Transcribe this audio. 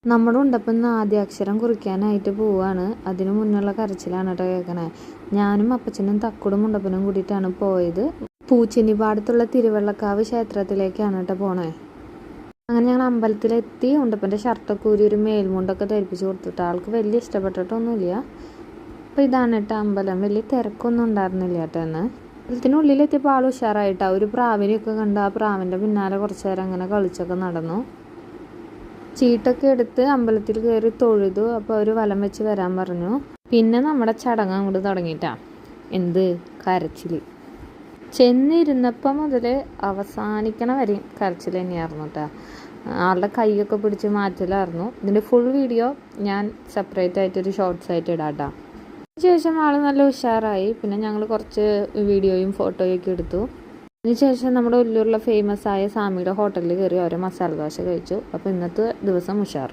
നമ്മുടെ ഉണ്ടപ്പം ആദ്യാക്ഷരം കുറിക്കാനായിട്ട് പോവാണ്. അതിനു മുന്നുള്ള കരച്ചിലാണ് കേട്ടോ കേൾക്കണേ. ഞാനും അപ്പച്ചനും തക്കുടും ഉണ്ടപ്പനും കൂടിയിട്ടാണ് പോയത്. പൂച്ചെന്നിപ്പാടത്തുള്ള തിരുവള്ളക്കാവ് ക്ഷേത്രത്തിലേക്കാണ് കേട്ടോ പോണേ. അങ്ങനെ ഞങ്ങൾ അമ്പലത്തിലെത്തി. ഉണ്ടപ്പൻ്റെ ഷർട്ടൊക്കെ ഊരി ഒരു മേൽമുണ്ടൊക്കെ ധരിപ്പിച്ച് കൊടുത്തിട്ട് ആൾക്ക് വലിയ ഇഷ്ടപ്പെട്ടിട്ടൊന്നുമില്ല. അപ്പോൾ ഇതാണ് കേട്ടോ അമ്പലം. വലിയ തിരക്കൊന്നും ഉണ്ടായിരുന്നില്ല കേട്ടോ എന്ന്. അമ്പലത്തിനുള്ളിലെത്തിയപ്പോൾ ആൾ ഉഷാറായിട്ടാണ്. ഒരു പ്രാവിനെയൊക്കെ കണ്ട് ആ പ്രാവിൻ്റെ പിന്നാലെ കുറച്ച് നേരം അങ്ങനെ കളിച്ചൊക്കെ നടന്നു. ചീട്ടൊക്കെ എടുത്ത് അമ്പലത്തിൽ കയറി തൊഴുതു. അപ്പോൾ അവർ വലം വെച്ച് വരാൻ പറഞ്ഞു. പിന്നെ നമ്മുടെ ചടങ്ങ് അങ്ങോട്ട് തുടങ്ങിയിട്ടാ. എന്ത് കരച്ചിൽ. ചെന്നിരുന്നപ്പം മുതൽ അവസാനിക്കണ വരെയും കരച്ചിൽ തന്നെയായിരുന്നു കേട്ടോ. ആളുടെ കൈയൊക്കെ പിടിച്ച് മാറ്റലായിരുന്നു. ഇതിൻ്റെ ഫുൾ വീഡിയോ ഞാൻ സെപ്പറേറ്റ് ആയിട്ടൊരു ഷോർട്സ് ആയിട്ട് ഇടാം കേട്ടോ. അതിനുശേഷം ആൾ നല്ല ഉഷാറായി. പിന്നെ ഞങ്ങൾ കുറച്ച് വീഡിയോയും ഫോട്ടോയും ഒക്കെ എടുത്തു. അതിനുശേഷം നമ്മുടെ ഉള്ളൂരിലെ ഫേമസ് ആയ സാമിയുടെ ഹോട്ടലിൽ കയറി ഓരോ മസാല ദോശ കഴിച്ചു. അപ്പോൾ ഇന്നത്തെ ദിവസം ഉഷാർ.